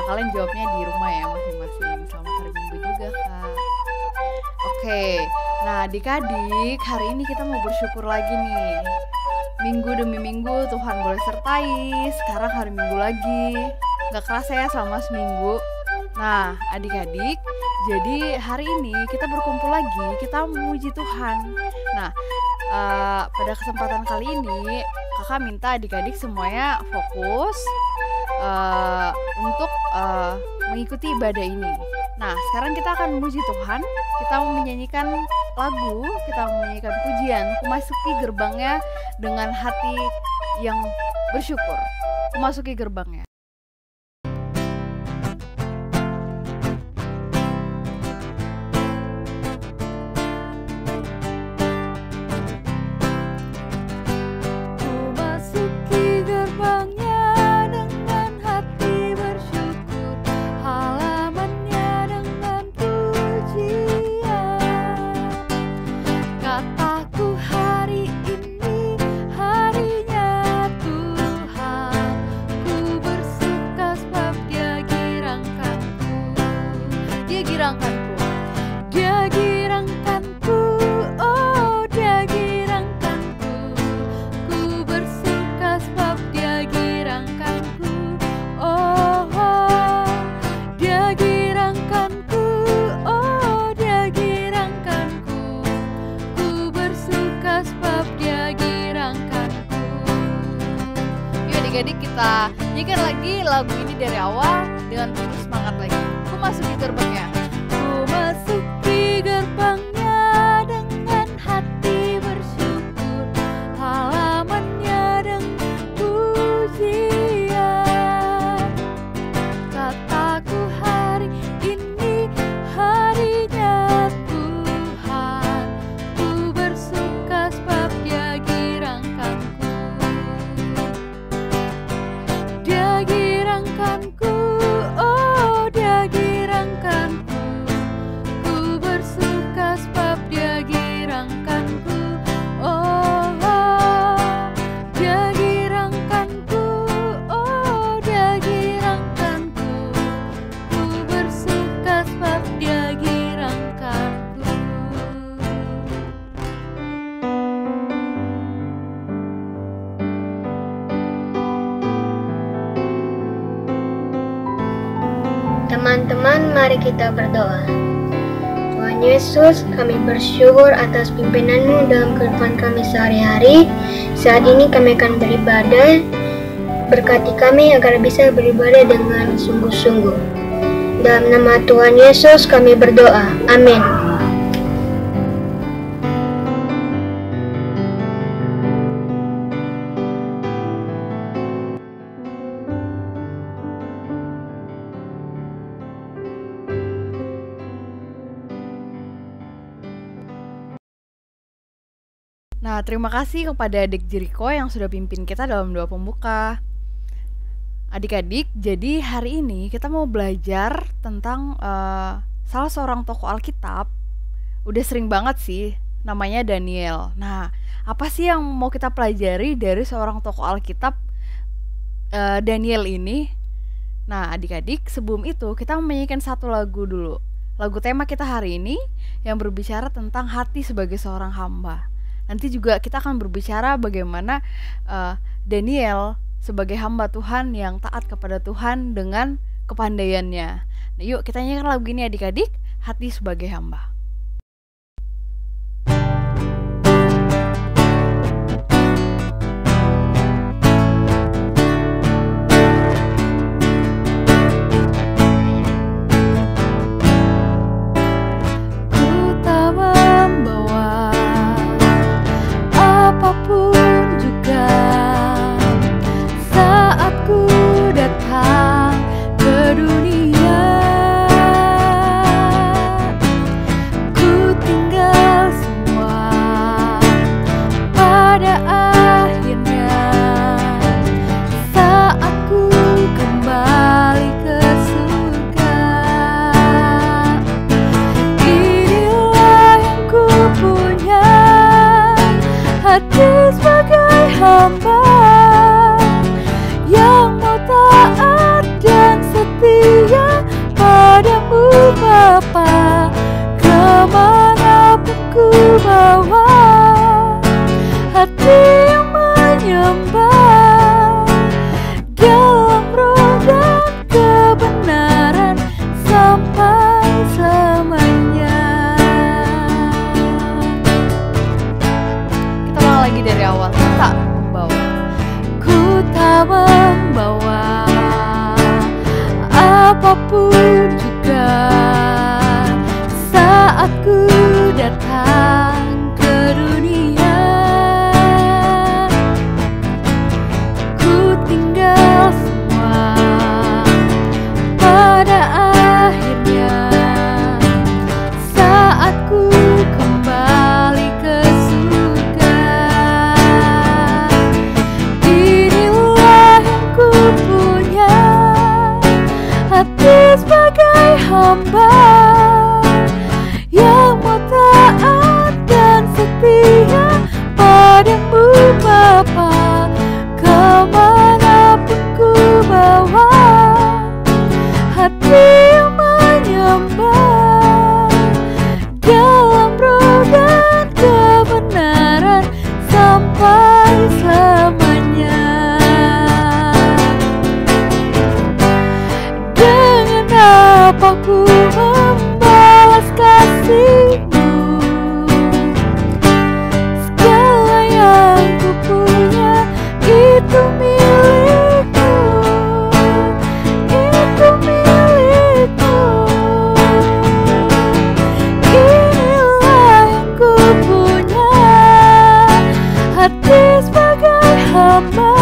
kalian jawabnya di rumah ya masing-masing. Selamat hari Minggu juga, Kak. Oke, nah adik-adik, hari ini kita mau bersyukur lagi nih. Minggu demi minggu Tuhan boleh sertai. Sekarang hari Minggu lagi. Gak kerasa ya selama seminggu. Nah adik-adik, jadi hari ini kita berkumpul lagi, kita memuji Tuhan. Nah pada kesempatan kali ini kakak minta adik-adik semuanya fokus untuk mengikuti ibadah ini. Nah sekarang kita akan memuji Tuhan. Kita mau menyanyikan lagu, kita mau menyanyikan pujian. Memasuki gerbangnya dengan hati yang bersyukur. Memasuki gerbangnya. Jadi kita nyanyikan lagi lagu ini dari awal dengan penuh semangat lagi. Ku masuki gerbangnya. Ku masuki gerbangnya dengan hati bersyukur, halamannya dengan pujian. Kataku hari ini harinya Tuhan, ku bersuka sebab Dia girangkanku. Dia girangkanku, oh Dia girangkanku. Ku bersuka sebab Dia girangkanku. Oh, oh. Dia girangkanku, oh Dia girangkanku. Ku bersuka sebab Dia girangkanku. Teman-teman, mari kita berdoa. Tuhan Yesus, kami bersyukur atas pimpinanmu dalam kehidupan kami sehari-hari. Saat ini kami akan beribadah. Berkati kami agar bisa beribadah dengan sungguh-sungguh. Dalam nama Tuhan Yesus kami berdoa. Amin. Nah, terima kasih kepada Adik Jericho yang sudah pimpin kita dalam doa pembuka. Adik-adik, jadi hari ini kita mau belajar tentang salah seorang tokoh Alkitab. Udah sering banget sih, namanya Daniel. Nah, apa sih yang mau kita pelajari dari seorang tokoh Alkitab Daniel ini? Nah, adik-adik, sebelum itu kita mau menyanyikan satu lagu dulu. Lagu tema kita hari ini yang berbicara tentang hati sebagai seorang hamba. Nanti juga kita akan berbicara bagaimana Daniel sebagai hamba Tuhan yang taat kepada Tuhan dengan kepandaiannya. Nah, yuk kita nyanyikan lagu ini adik-adik, hati sebagai hamba. Ke dunia apapun juga, saat ku datang ke dunia, ku tinggal semua pada akhirnya. Saat ku kembali ke surga, inilah yang ku punya, hati sebagai hamba yang mau taat dan setia padamu Bapa. Kemanapun ku bawa, hati yang menyembah dalam roh dan kebenaran sampai selamanya. Dengan apa ku membalas kasih-Mu, segala yang ku punya itu milik-Mu, itu milik-Mu. Inilah yang ku punya, hati sebagai hamba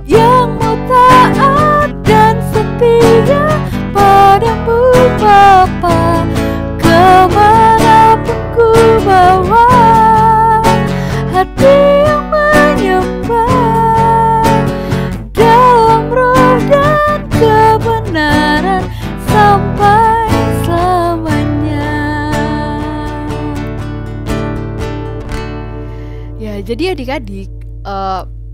yang mau taat dan setia padamu Bapa. Kemanapun ku bawa, hati yang menyembah dalam roh dan kebenaran sampai selamanya. Ya, jadi adik-adik,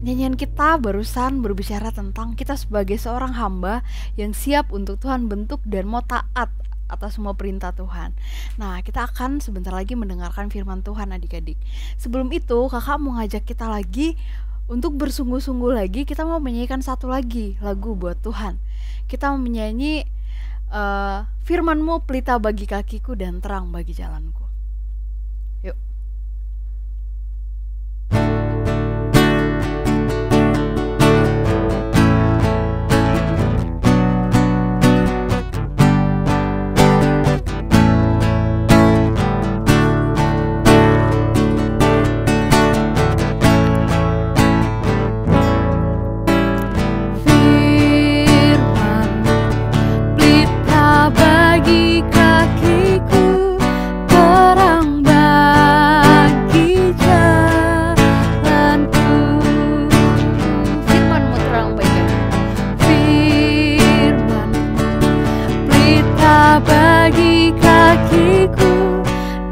nyanyian kita barusan berbicara tentang kita sebagai seorang hamba yang siap untuk Tuhan bentuk dan mau taat atas semua perintah Tuhan. Nah, kita akan sebentar lagi mendengarkan firman Tuhan adik-adik. Sebelum itu, kakak mau ngajak kita lagi untuk bersungguh-sungguh lagi. Kita mau menyanyikan satu lagi lagu buat Tuhan. Kita mau menyanyi firman-Mu pelita bagi kakiku dan terang bagi jalanku. Yuk. Bagi kakiku,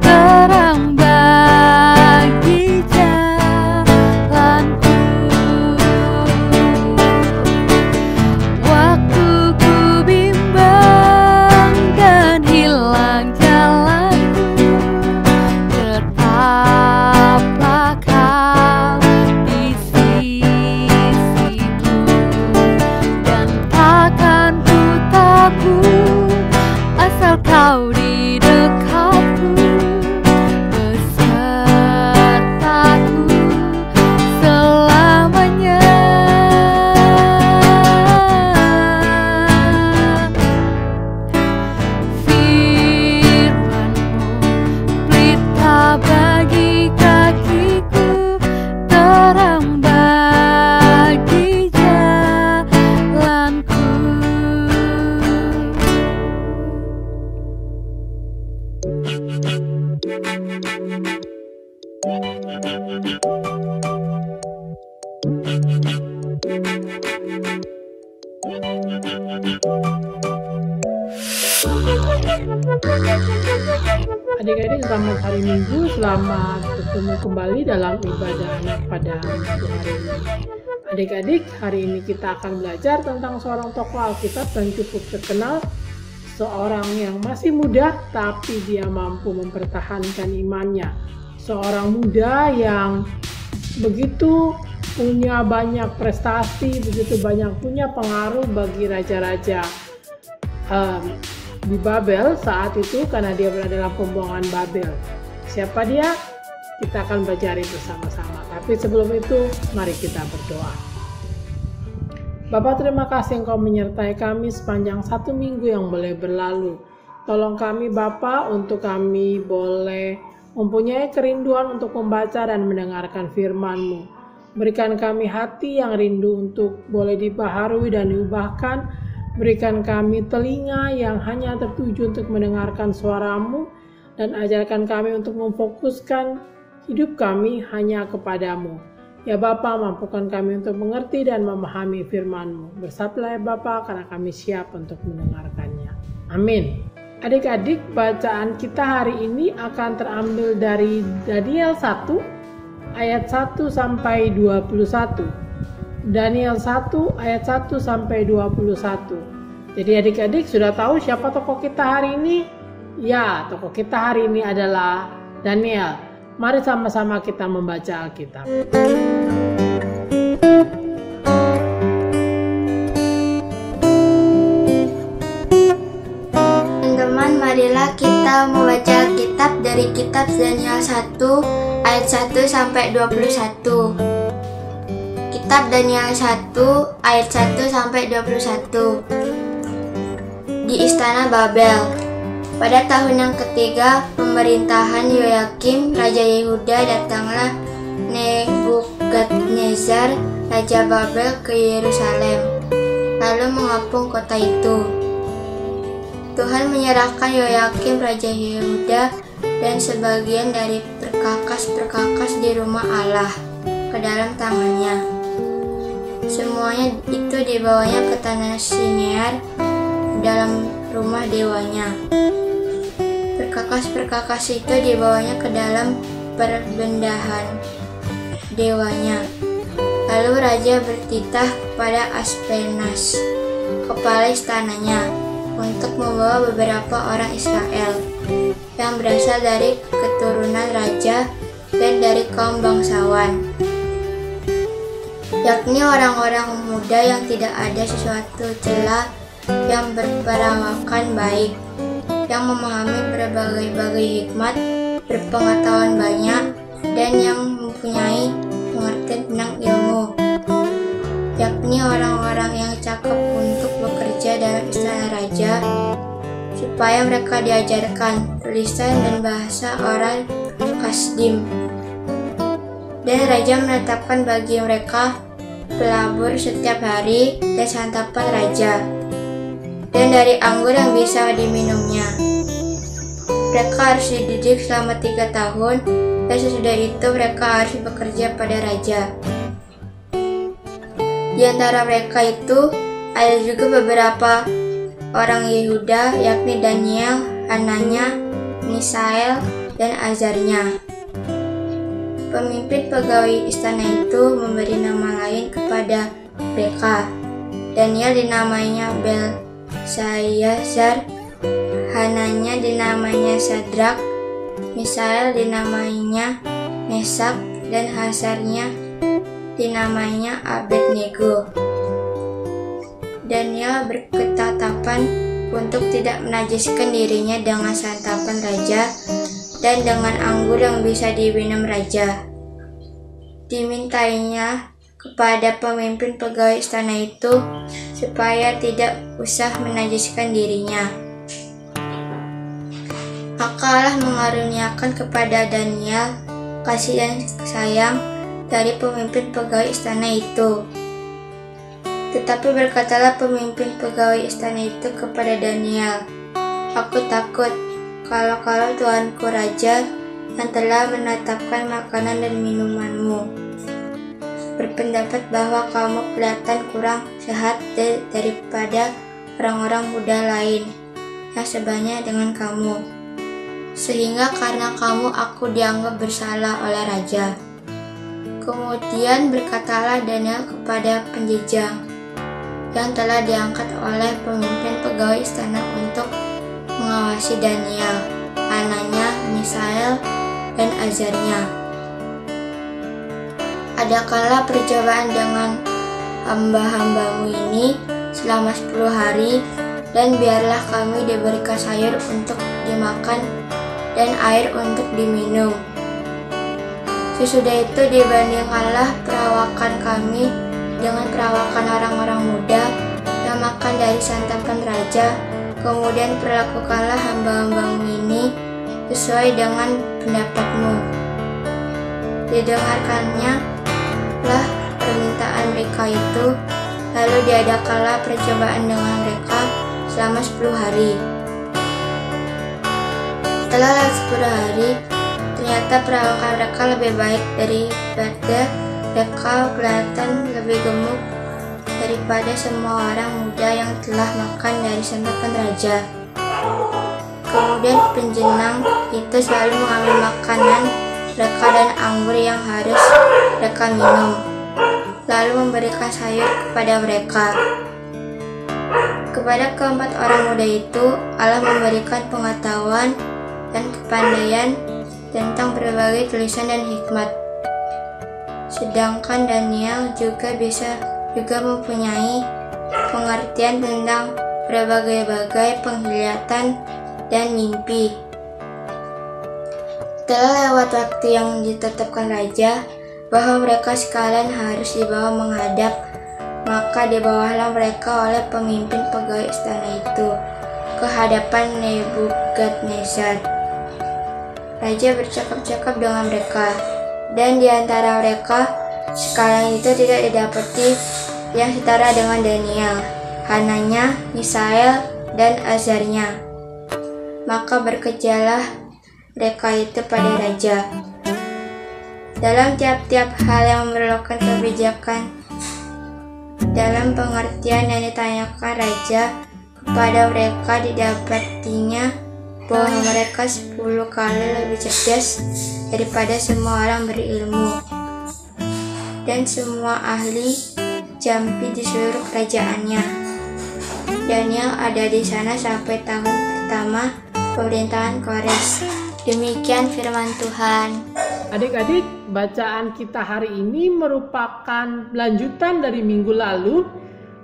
terang bagi jalanku. Waktu ku bimbang dan hilang jalanku, tetaplah Kau di sisiku, dan takkan ku takut asal Kau di dekatku, besertaku selamanya. Firman-Mu pelita bagi kakiku, terang bagi jalanku. Adik-adik, selamat hari Minggu, selamat bertemu kembali dalam ibadah anak pada minggu hari ini. Adik-adik, hari ini kita akan belajar tentang seorang tokoh Alkitab yang cukup terkenal, seorang yang masih muda tapi dia mampu mempertahankan imannya, seorang muda yang begitu punya banyak prestasi, begitu banyak punya pengaruh bagi raja-raja di Babel saat itu karena dia berada dalam pembuangan Babel. Siapa dia? Kita akan belajar bersama-sama. Tapi sebelum itu, mari kita berdoa. Bapa, terima kasih Engkau menyertai kami sepanjang 1 minggu yang boleh berlalu. Tolong kami Bapa untuk kami boleh mempunyai kerinduan untuk membaca dan mendengarkan firman-Mu. Berikan kami hati yang rindu untuk boleh dibaharui dan diubahkan. Berikan kami telinga yang hanya tertuju untuk mendengarkan suara-Mu. Dan ajarkan kami untuk memfokuskan hidup kami hanya kepadamu. Ya Bapa, mampukan kami untuk mengerti dan memahami firman-Mu. Bersabdalah ya Bapa, karena kami siap untuk mendengarkannya. Amin. Adik-adik, bacaan kita hari ini akan terambil dari Daniel 1 ayat 1 sampai 21. Daniel 1 ayat 1 sampai 21. Jadi adik-adik sudah tahu siapa tokoh kita hari ini? Ya, tokoh kita hari ini adalah Daniel. Mari sama-sama kita membaca Alkitab. Teman-teman, marilah kita membaca Alkitab dari kitab Daniel 1 ayat 1 sampai 21. Kitab Daniel 1 ayat 1 sampai 21. Di Istana Babel. Pada tahun yang ketiga pemerintahan Yoyakim, Raja Yehuda, datanglah Nebukadnezar, Raja Babel ke Yerusalem, lalu mengepung kota itu. Tuhan menyerahkan Yoyakim, Raja Yehuda, dan sebagian dari perkakas-perkakas di rumah Allah ke dalam tangannya. Semuanya itu dibawanya ke tanah Sinear, dalam rumah dewanya. Perkakas-perkakas itu dibawanya ke dalam perbendahan dewanya. Lalu raja bertitah kepada Aspenas, kepala istananya, untuk membawa beberapa orang Israel yang berasal dari keturunan raja dan dari kaum bangsawan, yakni orang-orang muda yang tidak ada sesuatu celah, yang berperawakan baik, yang memahami berbagai-bagai hikmat, berpengetahuan banyak, dan yang mempunyai pengertian tentang ilmu, yakni orang-orang yang cakap untuk bekerja dalam istana raja, supaya mereka diajarkan tulisan dan bahasa orang Kasdim. Dan raja menetapkan bagi mereka pelabur setiap hari dan santapan raja, dan dari anggur yang bisa diminumnya. Mereka harus dididik selama 3 tahun, dan sesudah itu mereka harus bekerja pada raja. Di antara mereka itu ada juga beberapa orang Yehuda, yakni Daniel, Hananya, Misael, dan Azarnya. Pemimpin pegawai istana itu memberi nama lain kepada mereka. Daniel dinamainya Belsyazar, Hananya dinamainya Sadrak, Misael dinamainya Mesak, dan Hazarnya dinamainya Abednego. Daniel berketetapan untuk tidak menajiskan dirinya dengan santapan raja dan dengan anggur yang bisa diminum raja. Dimintainya kepada pemimpin pegawai istana itu supaya tidak usah menajiskan dirinya. Maka Allah mengaruniakan kepada Daniel kasih dan sayang dari pemimpin pegawai istana itu. Tetapi berkatalah pemimpin pegawai istana itu kepada Daniel, "Aku takut kalau Tuanku Raja yang telah menetapkan makanan dan minumanmu berpendapat bahwa kamu kelihatan kurang sehat daripada orang-orang muda lain yang sebaya dengan kamu, sehingga karena kamu aku dianggap bersalah oleh raja." Kemudian berkatalah Daniel kepada penjejang yang telah diangkat oleh pemimpin pegawai istana untuk mengawasi Daniel, Hananya, Misael, dan Azarnya, "Adakanlah percobaan dengan hamba-hambamu ini selama 10 hari, dan biarlah kami diberikan sayur untuk dimakan dan air untuk diminum. Sesudah itu dibandingkanlah perawakan kami dengan perawakan orang-orang muda yang makan dari santapan raja. Kemudian perlakukanlah hamba-hambamu ini sesuai dengan pendapatmu. Didengarkannya lah permintaan mereka itu, lalu diadakanlah percobaan dengan mereka selama 10 hari. Setelah 10 hari, ternyata perawakan mereka lebih baik daripada mereka kelihatan lebih gemuk daripada semua orang muda yang telah makan dari santapan raja. Kemudian penjenang itu selalu mengambil makanan mereka dan anggur yang harus mereka minum, lalu memberikan sayur kepada mereka. Kepada keempat orang muda itu, Allah memberikan pengetahuan dan kepandaian tentang berbagai tulisan dan hikmat. Sedangkan Daniel juga mempunyai pengertian tentang berbagai-bagai penglihatan dan mimpi. Setelah lewat waktu yang ditetapkan raja bahwa mereka sekalian harus dibawa menghadap, maka dibawalah mereka oleh pemimpin pegawai istana itu ke hadapan Nebukadnezar. Raja bercakap-cakap dengan mereka, dan di antara mereka sekalian itu tidak didapati yang setara dengan Daniel, Hananya, Misael, dan Azarnya. Maka berkejalah mereka itu pada raja. Dalam tiap-tiap hal yang memerlukan kebijakan dalam pengertian yang ditanyakan raja kepada mereka, didapatinya bahwa mereka 10 kali lebih cerdas daripada semua orang berilmu dan semua ahli jampi di seluruh kerajaannya. Daniel ada di sana sampai tahun pertama pemerintahan Kores. Demikian firman Tuhan. Adik-adik, bacaan kita hari ini merupakan lanjutan dari minggu lalu,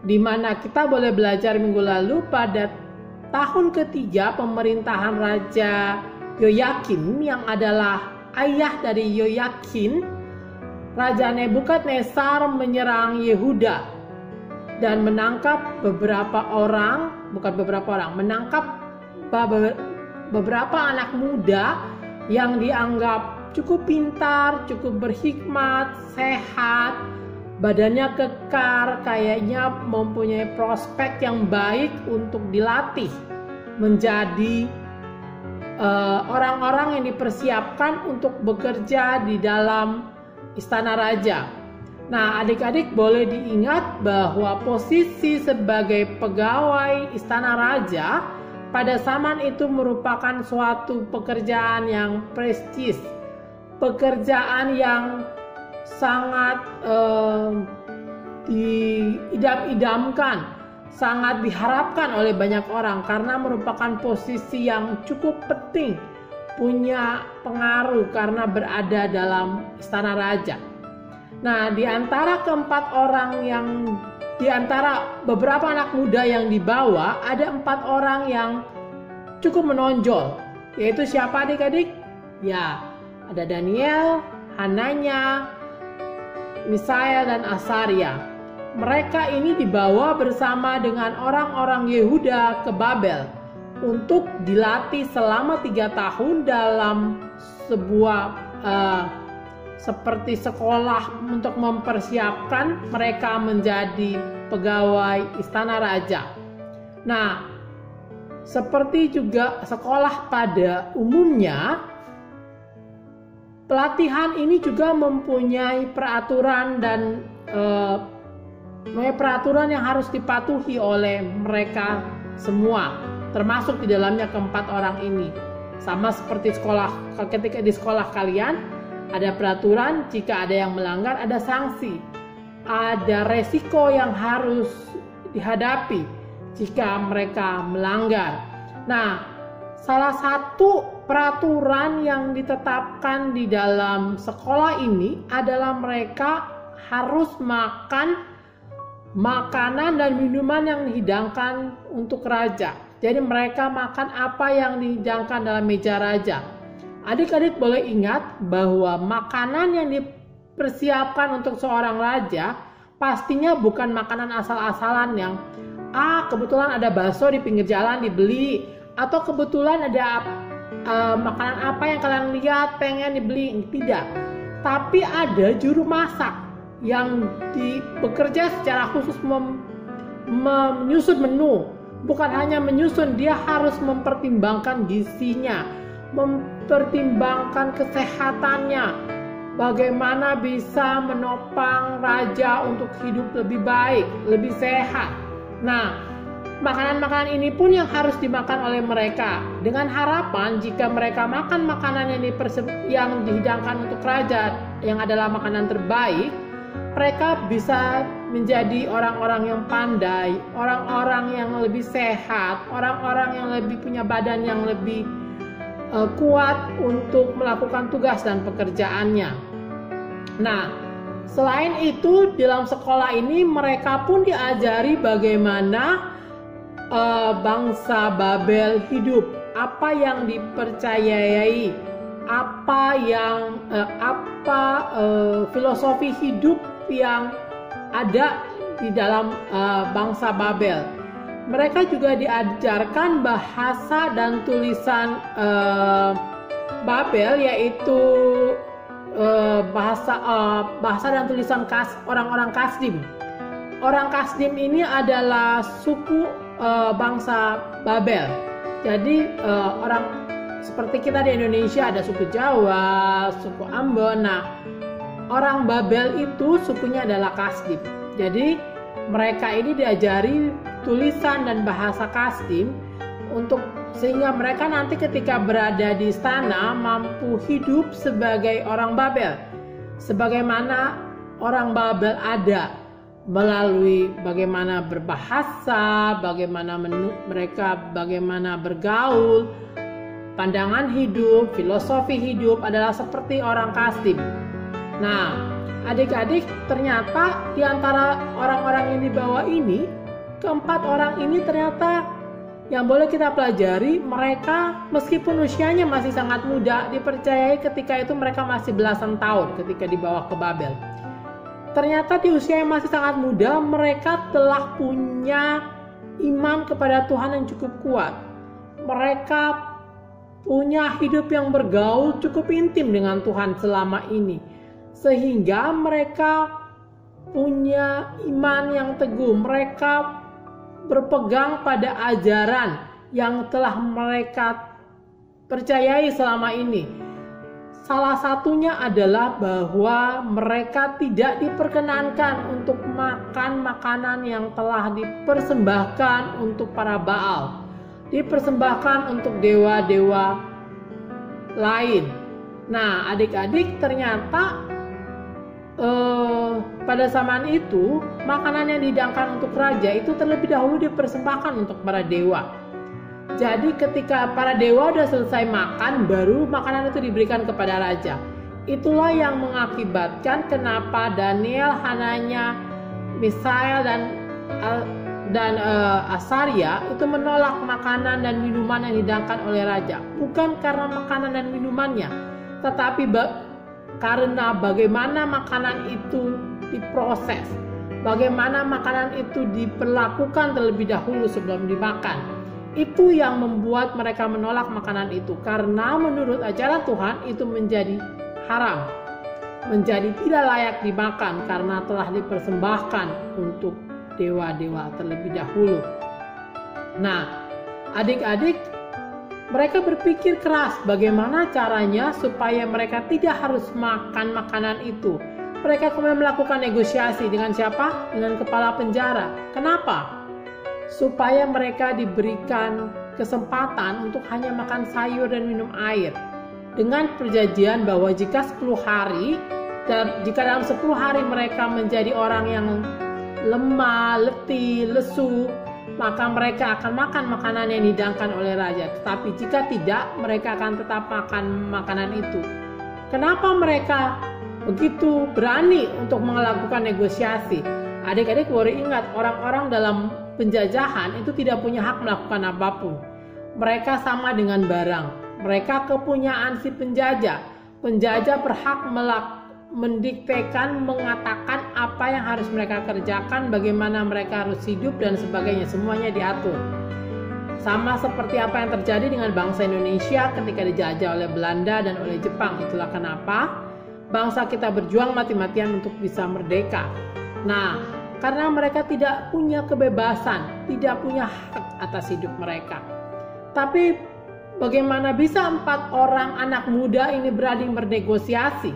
di mana kita boleh belajar minggu lalu pada tahun ketiga pemerintahan Raja Yoyakim yang adalah ayah dari Yoyakin. Raja Nebukadnezar menyerang Yehuda dan menangkap menangkap beberapa anak muda yang dianggap cukup pintar, cukup berhikmat, sehat, badannya kekar, kayaknya mempunyai prospek yang baik untuk dilatih menjadi orang-orang yang dipersiapkan untuk bekerja di dalam istana raja. Nah, adik-adik boleh diingat bahwa posisi sebagai pegawai istana raja pada zaman itu merupakan suatu pekerjaan yang prestis, pekerjaan yang sangat diidam-idamkan, sangat diharapkan oleh banyak orang karena merupakan posisi yang cukup penting, punya pengaruh karena berada dalam istana raja. Nah, di antara beberapa anak muda yang dibawa, ada 4 orang yang cukup menonjol, yaitu siapa adik-adik? Ya, ada Daniel, Hananya, Misael, dan Azaria. Mereka ini dibawa bersama dengan orang-orang Yehuda ke Babel untuk dilatih selama 3 tahun dalam sebuah seperti sekolah untuk mempersiapkan mereka menjadi pegawai istana raja. Nah, seperti juga sekolah pada umumnya, pelatihan ini juga mempunyai peraturan dan peraturan yang harus dipatuhi oleh mereka semua, termasuk di dalamnya keempat orang ini. Sama seperti sekolah, ketika di sekolah kalian ada peraturan, jika ada yang melanggar ada sanksi, ada resiko yang harus dihadapi jika mereka melanggar. Nah, salah satu peraturan yang ditetapkan di dalam sekolah ini adalah mereka harus makan makanan dan minuman yang dihidangkan untuk raja. Jadi mereka makan apa yang dihidangkan dalam meja raja. Adik-adik boleh ingat bahwa makanan yang dipersiapkan untuk seorang raja pastinya bukan makanan asal-asalan yang kebetulan ada bakso di pinggir jalan dibeli, atau kebetulan ada makanan apa yang kalian lihat pengen dibeli. Tidak, tapi ada juru masak yang bekerja secara khusus menyusun menu. Bukan hanya menyusun, dia harus mempertimbangkan gizinya, mempertimbangkan kesehatannya, bagaimana bisa menopang raja untuk hidup lebih baik, lebih sehat. Nah, makanan-makanan ini pun yang harus dimakan oleh mereka, dengan harapan jika mereka makan makanan yang dihidangkan untuk raja yang adalah makanan terbaik, mereka bisa menjadi orang-orang yang pandai, orang-orang yang lebih sehat, orang-orang yang lebih punya badan yang lebih kuat untuk melakukan tugas dan pekerjaannya. Nah, selain itu dalam sekolah ini mereka pun diajari bagaimana bangsa Babel hidup, apa yang dipercayai, filosofi hidup yang ada di dalam bangsa Babel. Mereka juga diajarkan bahasa dan tulisan Babel, yaitu bahasa dan tulisan orang-orang Kasdim. Orang Kasdim ini adalah suku bangsa Babel. Jadi orang seperti kita di Indonesia ada suku Jawa, suku Ambon. Nah, orang Babel itu sukunya adalah Kasdim. Jadi mereka ini diajari tulisan dan bahasa Kasdim sehingga mereka nanti ketika berada di istana mampu hidup sebagai orang Babel. Sebagaimana orang Babel ada melalui bagaimana berbahasa, bagaimana bagaimana bergaul, pandangan hidup, filosofi hidup adalah seperti orang Kasdim. Nah, adik-adik, ternyata di antara orang-orang yang dibawa ini, keempat orang ini ternyata yang boleh kita pelajari, mereka meskipun usianya masih sangat muda, dipercayai ketika itu mereka masih belasan tahun ketika dibawa ke Babel. Ternyata di usia yang masih sangat muda, mereka telah punya iman kepada Tuhan yang cukup kuat. Mereka punya hidup yang bergaul cukup intim dengan Tuhan selama ini, sehingga mereka punya iman yang teguh. Mereka berpegang pada ajaran yang telah mereka percayai selama ini. Salah satunya adalah bahwa mereka tidak diperkenankan untuk makan makanan yang telah dipersembahkan untuk para Baal, dipersembahkan untuk dewa-dewa lain. Nah, adik-adik, ternyata pada zaman itu makanan yang dihidangkan untuk raja itu terlebih dahulu dipersembahkan untuk para dewa. Jadi ketika para dewa sudah selesai makan, baru makanan itu diberikan kepada raja. Itulah yang mengakibatkan kenapa Daniel, Hananya, Misael dan Asaria itu menolak makanan dan minuman yang dihidangkan oleh raja. Bukan karena makanan dan minumannya, tetapi karena bagaimana makanan itu diproses, bagaimana makanan itu diperlakukan terlebih dahulu sebelum dimakan. Itu yang membuat mereka menolak makanan itu, karena menurut ajaran Tuhan itu menjadi haram, menjadi tidak layak dimakan karena telah dipersembahkan untuk dewa-dewa terlebih dahulu. Nah, adik-adik, mereka berpikir keras bagaimana caranya supaya mereka tidak harus makan makanan itu. Mereka kemudian melakukan negosiasi dengan siapa? Dengan kepala penjara. Kenapa? Supaya mereka diberikan kesempatan untuk hanya makan sayur dan minum air. Dengan perjanjian bahwa jika 10 hari, jika dalam 10 hari mereka menjadi orang yang lemah, letih, lesu, maka mereka akan makan makanan yang dihidangkan oleh raja. Tetapi jika tidak, mereka akan tetap makan makanan itu. Kenapa mereka begitu berani untuk melakukan negosiasi? Adik-adik baru ingat, orang-orang dalam penjajahan itu tidak punya hak melakukan apapun. Mereka sama dengan barang. Mereka kepunyaan si penjajah. Penjajah berhak mendiktekan, mengatakan apa yang harus mereka kerjakan, bagaimana mereka harus hidup dan sebagainya, semuanya diatur. Sama seperti apa yang terjadi dengan bangsa Indonesia ketika dijajah oleh Belanda dan oleh Jepang. Itulah kenapa bangsa kita berjuang mati-matian untuk bisa merdeka. Nah, karena mereka tidak punya kebebasan, tidak punya hak atas hidup mereka. Tapi bagaimana bisa 4 orang anak muda ini berani bernegosiasi?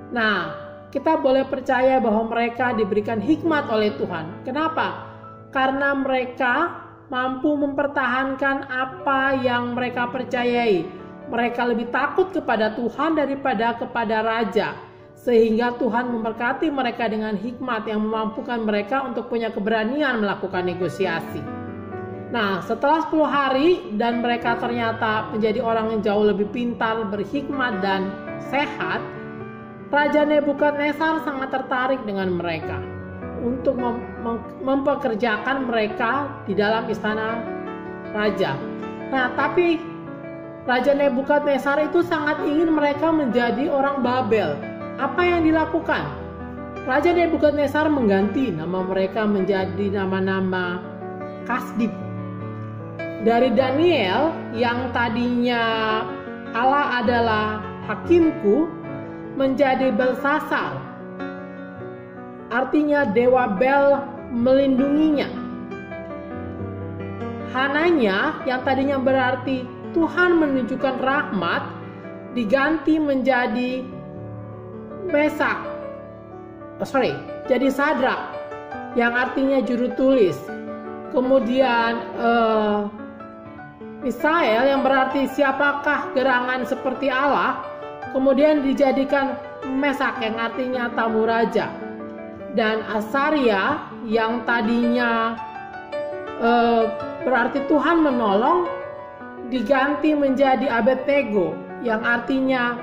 Nah, kita boleh percaya bahwa mereka diberikan hikmat oleh Tuhan. Kenapa? Karena mereka mampu mempertahankan apa yang mereka percayai. Mereka lebih takut kepada Tuhan daripada kepada raja. Sehingga Tuhan memberkati mereka dengan hikmat yang memampukan mereka untuk punya keberanian melakukan negosiasi. Nah, setelah 10 hari dan mereka ternyata menjadi orang yang jauh lebih pintar, berhikmat dan sehat, Raja Nebukadnezar sangat tertarik dengan mereka untuk mempekerjakan mereka di dalam istana raja. Nah, tapi Raja Nebukadnezar itu sangat ingin mereka menjadi orang Babel. Apa yang dilakukan? Raja Nebukadnezar mengganti nama mereka menjadi nama-nama Kasdib. Dari Daniel yang tadinya Allah adalah hakimku menjadi Belsasar. Artinya Dewa Bel melindunginya. Hananya yang tadinya berarti Tuhan menunjukkan rahmat diganti menjadi jadi Sadrak yang artinya juru tulis. Kemudian Misael yang berarti siapakah gerangan seperti Allah, kemudian dijadikan Mesak yang artinya tamu raja. Dan Asaria yang tadinya berarti Tuhan menolong diganti menjadi Abednego yang artinya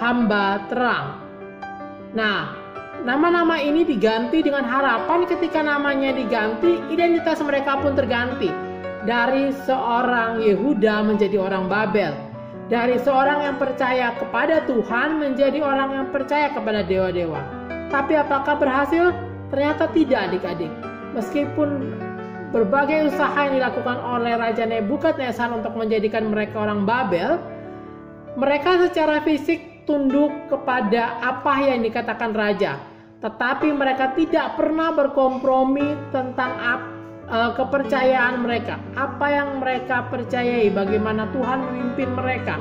hamba terang. Nah, nama-nama ini diganti dengan harapan ketika namanya diganti, identitas mereka pun terganti. Dari seorang Yehuda menjadi orang Babel. Dari seorang yang percaya kepada Tuhan menjadi orang yang percaya kepada dewa-dewa. Tapi apakah berhasil? Ternyata tidak, adik-adik. Meskipun berbagai usaha yang dilakukan oleh Raja Nebukadnezar untuk menjadikan mereka orang Babel, mereka secara fisik tunduk kepada apa yang dikatakan raja. Tetapi mereka tidak pernah berkompromi tentang kepercayaan mereka. Apa yang mereka percayai, bagaimana Tuhan memimpin mereka,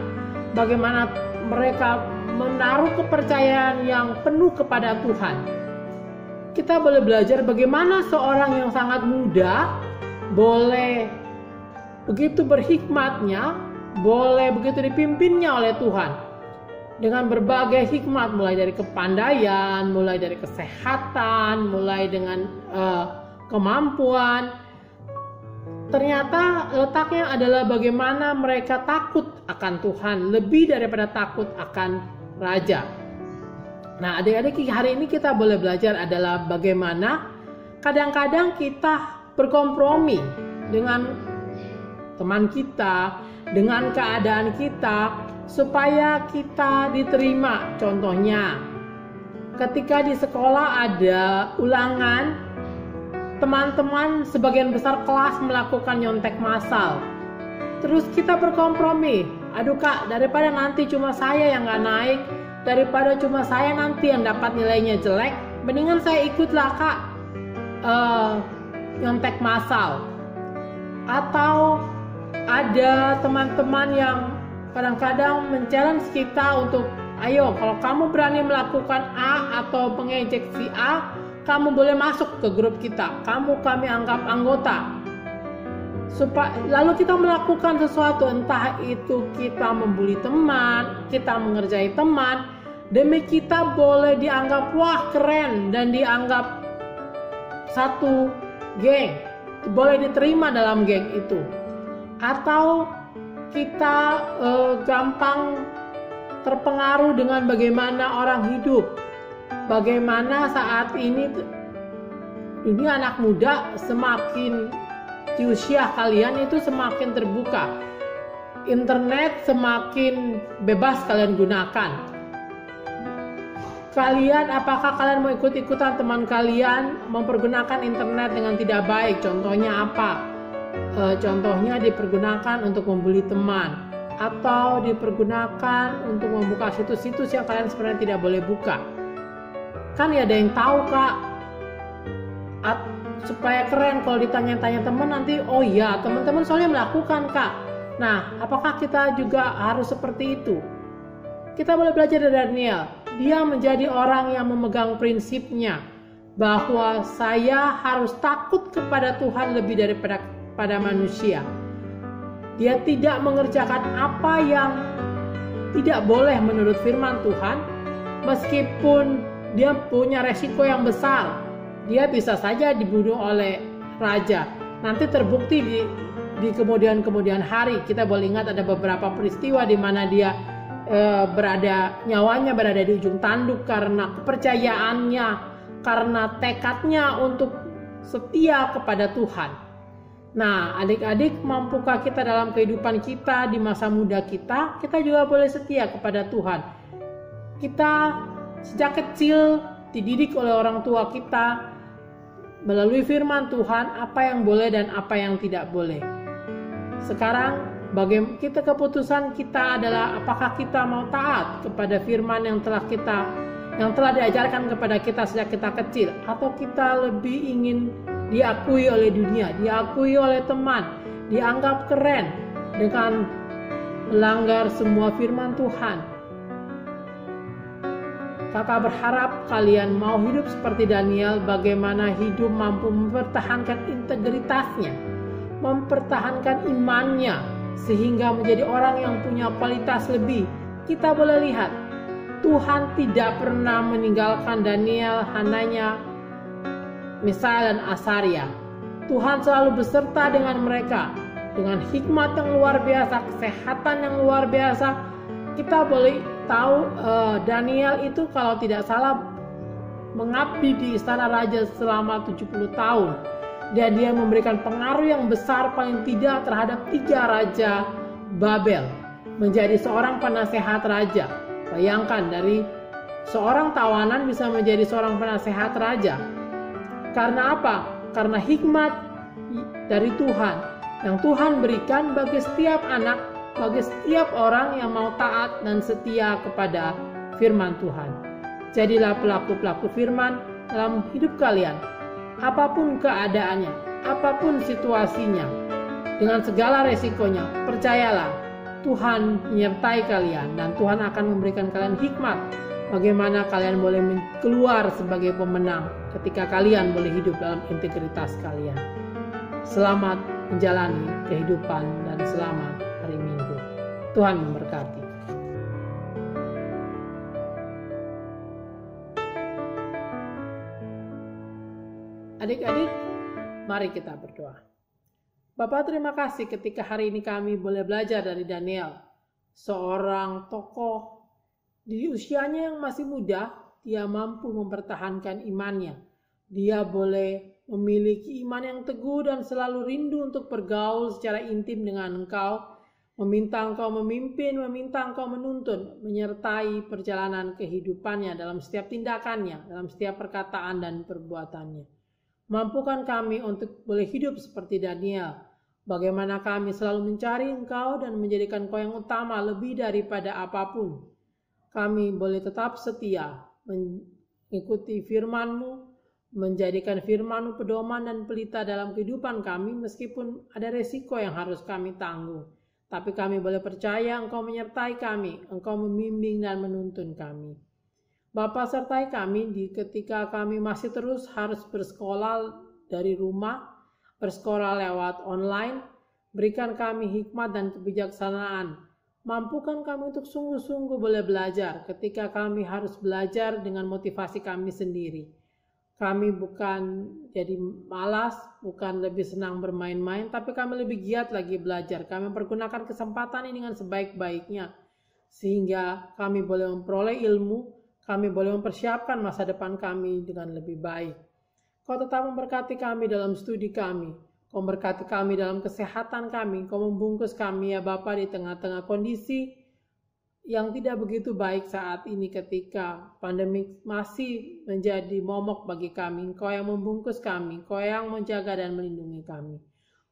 bagaimana mereka menaruh kepercayaan yang penuh kepada Tuhan. Kita boleh belajar bagaimana seorang yang sangat muda boleh begitu berhikmatnya, boleh begitu dipimpinnya oleh Tuhan dengan berbagai hikmat, mulai dari kepandaian, mulai dari kesehatan, mulai dengan kemampuan. Ternyata letaknya adalah bagaimana mereka takut akan Tuhan lebih daripada takut akan raja. Nah, adik-adik, hari ini kita boleh belajar adalah bagaimana kadang-kadang kita berkompromi dengan teman kita, dengan keadaan kita, supaya kita diterima. Contohnya, ketika di sekolah ada ulangan, teman-teman sebagian besar kelas melakukan nyontek massal. Terus kita berkompromi, aduh kak, daripada nanti cuma saya yang gak naik, daripada cuma saya nanti yang dapat nilainya jelek, mendingan saya ikutlah kak nyontek massal. Atau ada teman-teman yang kadang-kadang men-challenge kita untuk, ayo kalau kamu berani melakukan A atau mengejek si A, kamu boleh masuk ke grup kita, kami anggap anggota. Lalu kita melakukan sesuatu, entah itu kita membuli teman, kita mengerjai teman, demi kita boleh dianggap wah keren dan dianggap satu geng, boleh diterima dalam geng itu. Atau kita gampang terpengaruh dengan bagaimana orang hidup, bagaimana saat ini dunia anak muda semakin di usia kalian itu semakin terbuka, internet semakin bebas kalian gunakan. Apakah kalian mau ikut-ikutan teman kalian mempergunakan internet dengan tidak baik? Contohnya apa? Contohnya dipergunakan untuk membuli teman, atau dipergunakan untuk membuka situs-situs yang kalian sebenarnya tidak boleh buka. Kan ya ada yang tahu kak, supaya keren kalau ditanya-tanya teman nanti, oh iya teman-teman soalnya melakukan kak. Nah, apakah kita juga harus seperti itu? Kita boleh belajar dari Daniel. Dia menjadi orang yang memegang prinsipnya bahwa saya harus takut kepada Tuhan lebih daripada pada manusia. Dia tidak mengerjakan apa yang tidak boleh menurut firman Tuhan, meskipun dia punya resiko yang besar. Dia bisa saja dibunuh oleh raja. Nanti terbukti di kemudian hari. Kita boleh ingat ada beberapa peristiwa di mana dia nyawanya berada di ujung tanduk karena kepercayaannya, karena tekadnya untuk setia kepada Tuhan. Nah, adik-adik, mampukah kita dalam kehidupan kita di masa muda kita juga boleh setia kepada Tuhan. Kita sejak kecil dididik oleh orang tua kita melalui firman Tuhan apa yang boleh dan apa yang tidak boleh. Sekarang keputusan kita adalah apakah kita mau taat kepada firman yang telah diajarkan kepada kita sejak kita kecil, atau kita lebih ingin diakui oleh dunia, diakui oleh teman, dianggap keren dengan melanggar semua firman Tuhan. Kakak berharap kalian mau hidup seperti Daniel, bagaimana hidup mampu mempertahankan integritasnya, mempertahankan imannya, sehingga menjadi orang yang punya kualitas lebih. Kita boleh lihat, Tuhan tidak pernah meninggalkan Daniel, Hananya, Misael dan Asaria. Tuhan selalu beserta dengan mereka, dengan hikmat yang luar biasa, kesehatan yang luar biasa. Kita boleh tahu Daniel itu kalau tidak salah mengabdi di istana raja selama 70 tahun. Dan dia memberikan pengaruh yang besar paling tidak terhadap 3 raja Babel. Menjadi seorang penasehat raja. Bayangkan, dari seorang tawanan bisa menjadi seorang penasehat raja. Karena apa? Karena hikmat dari Tuhan yang Tuhan berikan bagi setiap anak, bagi setiap orang yang mau taat dan setia kepada firman Tuhan. Jadilah pelaku-pelaku firman dalam hidup kalian. Apapun keadaannya, apapun situasinya, dengan segala resikonya, percayalah Tuhan menyertai kalian dan Tuhan akan memberikan kalian hikmat bagaimana kalian boleh keluar sebagai pemenang ketika kalian boleh hidup dalam integritas kalian. Selamat menjalani kehidupan dan selamat hari Minggu. Tuhan memberkati. Adik-adik, mari kita berdoa. Bapak, terima kasih ketika hari ini kami boleh belajar dari Daniel, seorang tokoh di usianya yang masih muda. Dia mampu mempertahankan imannya. Dia boleh memiliki iman yang teguh dan selalu rindu untuk bergaul secara intim dengan Engkau, meminta Engkau memimpin, meminta Engkau menuntun, menyertai perjalanan kehidupannya dalam setiap tindakannya, dalam setiap perkataan dan perbuatannya. Mampukan kami untuk boleh hidup seperti Daniel. Bagaimana kami selalu mencari Engkau dan menjadikan Engkau yang utama lebih daripada apapun. Kami boleh tetap setia mengikuti firman-Mu, menjadikan firman-Mu pedoman dan pelita dalam kehidupan kami meskipun ada resiko yang harus kami tanggung. Tapi kami boleh percaya Engkau menyertai kami, Engkau membimbing dan menuntun kami. Bapa, sertai kami ketika kami masih terus harus bersekolah dari rumah, bersekolah lewat online. Berikan kami hikmat dan kebijaksanaan. Mampukan kami untuk sungguh-sungguh boleh belajar ketika kami harus belajar dengan motivasi kami sendiri. Kami bukan jadi malas, bukan lebih senang bermain-main, tapi kami lebih giat lagi belajar. Kami mempergunakan kesempatan ini dengan sebaik-baiknya, sehingga kami boleh memperoleh ilmu, kami boleh mempersiapkan masa depan kami dengan lebih baik. Kau tetap memberkati kami dalam studi kami. Kau memberkati kami dalam kesehatan kami. Kau membungkus kami ya Bapa di tengah-tengah kondisi yang tidak begitu baik saat ini ketika pandemi masih menjadi momok bagi kami. Engkau yang membungkus kami, Engkau yang menjaga dan melindungi kami.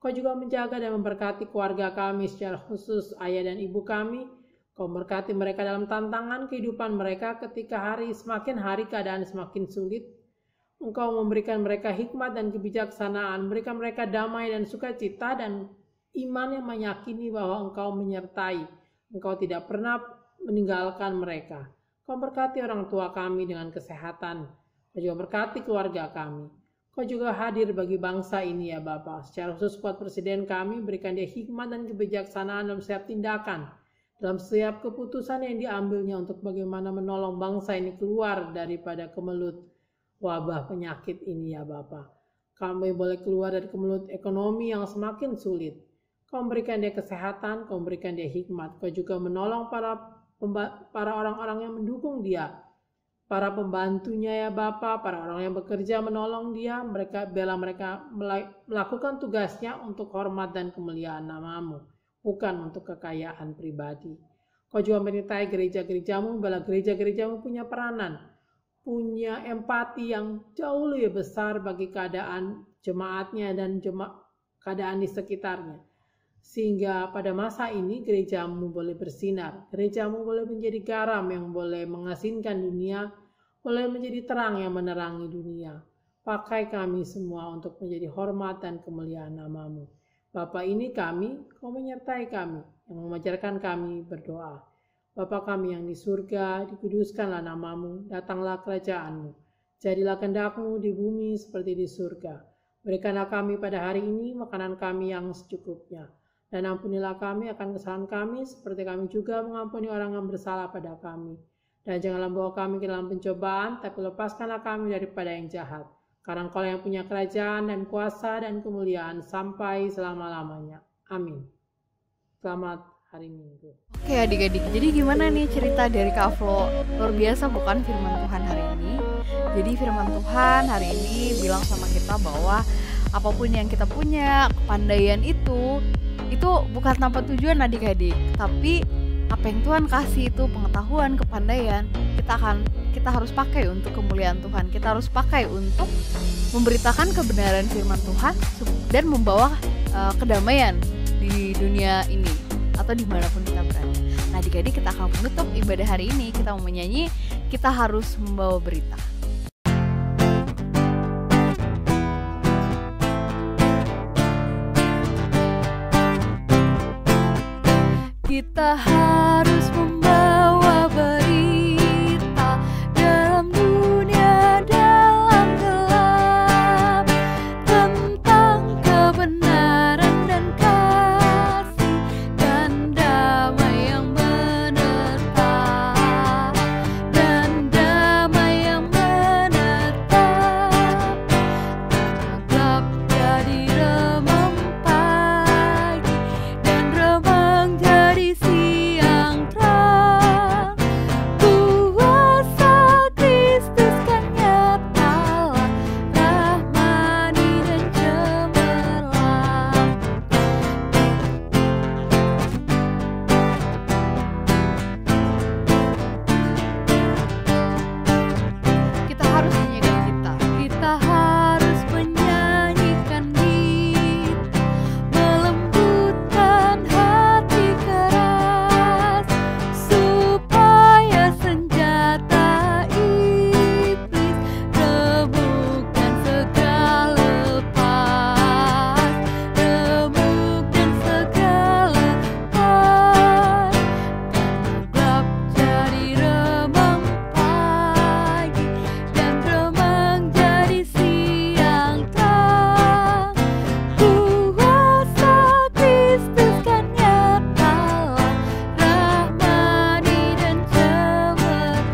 Engkau juga menjaga dan memberkati keluarga kami, secara khusus ayah dan ibu kami. Engkau memberkati mereka dalam tantangan kehidupan mereka ketika semakin hari keadaan semakin sulit. Engkau memberikan mereka hikmat dan kebijaksanaan, memberikan mereka damai dan sukacita dan iman yang meyakini bahwa Engkau menyertai. Engkau tidak pernah meninggalkan mereka. Kau berkati orang tua kami dengan kesehatan. Kau juga berkati keluarga kami. Kau juga hadir bagi bangsa ini ya Bapa. Secara khusus buat Presiden kami, berikan dia hikmat dan kebijaksanaan dalam setiap tindakan, dalam setiap keputusan yang diambilnya untuk bagaimana menolong bangsa ini keluar daripada kemelut wabah penyakit ini ya Bapa. Kami boleh keluar dari kemelut ekonomi yang semakin sulit. Kau memberikan dia kesehatan, Kau memberikan dia hikmat. Kau juga menolong para orang-orang yang mendukung dia, para pembantunya ya Bapa, para orang yang bekerja menolong dia, bela mereka melakukan tugasnya untuk hormat dan kemuliaan nama-Mu, bukan untuk kekayaan pribadi. Kau juga menyertai gereja-gereja-Mu, bela gereja-gereja-Mu punya peranan, punya empati yang jauh lebih besar bagi keadaan jemaatnya dan keadaan di sekitarnya. Sehingga pada masa ini gereja-Mu boleh bersinar, gereja-Mu boleh menjadi garam yang boleh mengasinkan dunia, boleh menjadi terang yang menerangi dunia. Pakai kami semua untuk menjadi hormat dan kemuliaan nama-Mu. Bapa ini kami, Kau menyertai kami, yang mengajarkan kami berdoa. Bapa kami yang di surga, dikuduskanlah nama-Mu, datanglah kerajaan-Mu. Jadilah kehendak-Mu di bumi seperti di surga. Berikanlah kami pada hari ini makanan kami yang secukupnya. Dan ampunilah kami akan kesalahan kami, seperti kami juga mengampuni orang yang bersalah pada kami. Dan janganlah bawa kami ke dalam pencobaan, tapi lepaskanlah kami daripada yang jahat. Karena Engkau yang punya kerajaan dan kuasa dan kemuliaan sampai selama-lamanya. Amin. Selamat hari Minggu. Oke adik-adik, jadi gimana nih cerita dari Kak Flo? Luar biasa bukan firman Tuhan hari ini? Jadi firman Tuhan hari ini bilang sama kita bahwa apapun yang kita punya, kepandaian itu bukan tanpa tujuan adik-adik, tapi apa yang Tuhan kasih itu pengetahuan, kepandaian, kita harus pakai untuk kemuliaan Tuhan. Kita harus pakai untuk memberitakan kebenaran firman Tuhan dan membawa kedamaian di dunia ini atau dimanapun kita berada. Nah adik-adik, kita akan menutup ibadah hari ini. Kita mau menyanyi, kita harus membawa berita. Kita harus membawa berita dalam dunia dalam gelap, tentang kebenaran dan kasih dan damai yang menetap, dan damai yang menetap. Gelap jadi remang pagi dan remang jadi siang terang. Kuasa Kristus kan nyata, rahmani dan cemerlang. Kita harus menyanyikan kita harus menyanyikan kita, melembutkan hati keras, supaya senjata iblis remuk dan segera lepas, remuk dan segera lepas. Gelap jadi remang pagi dan remang jadi siang terang. Kuasa Kristus kan nyata, rahmani dan cemerlang.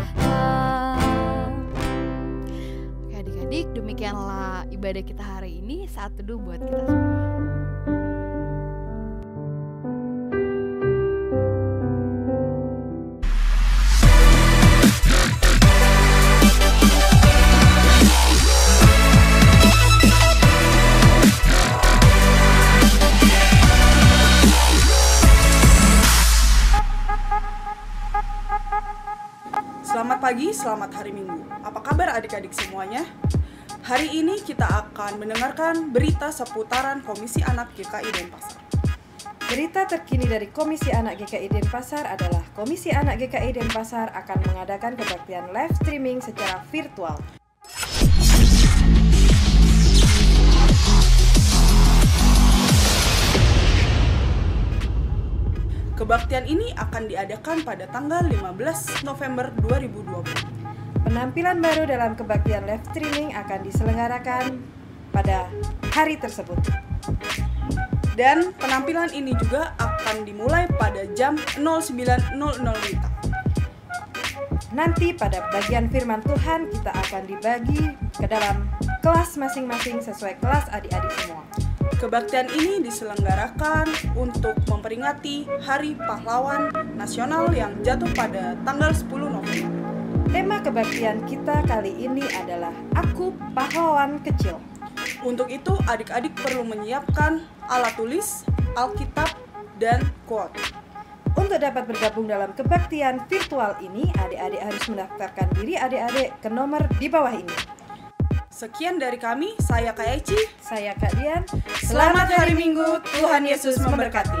Oke adik-adik, demikianlah ibadah kita hari ini. Saat teduh buat kita semua. pagi, selamat hari Minggu. Apa kabar adik-adik semuanya? Hari ini kita akan mendengarkan berita seputaran Komisi Anak GKI Denpasar. Berita terkini dari Komisi Anak GKI Denpasar adalah Komisi Anak GKI Denpasar akan mengadakan kebaktian live streaming secara virtual. Kebaktian ini akan diadakan pada tanggal 15 November 2020. Penampilan baru dalam kebaktian live streaming akan diselenggarakan pada hari tersebut. Dan penampilan ini juga akan dimulai pada jam 09.00 WITA. Nanti pada bagian firman Tuhan kita akan dibagi ke dalam kelas masing-masing sesuai kelas adik-adik semua. Kebaktian ini diselenggarakan untuk memperingati Hari Pahlawan Nasional yang jatuh pada tanggal 10 November. Tema kebaktian kita kali ini adalah Aku Pahlawan Kecil. Untuk itu, adik-adik perlu menyiapkan alat tulis, Alkitab, dan quote. Untuk dapat bergabung dalam kebaktian virtual ini, adik-adik harus mendaftarkan diri adik-adik ke nomor di bawah ini. Sekian dari kami, saya Kak Eci. Saya Kak Dian. Selamat hari Minggu, Tuhan Yesus memberkati.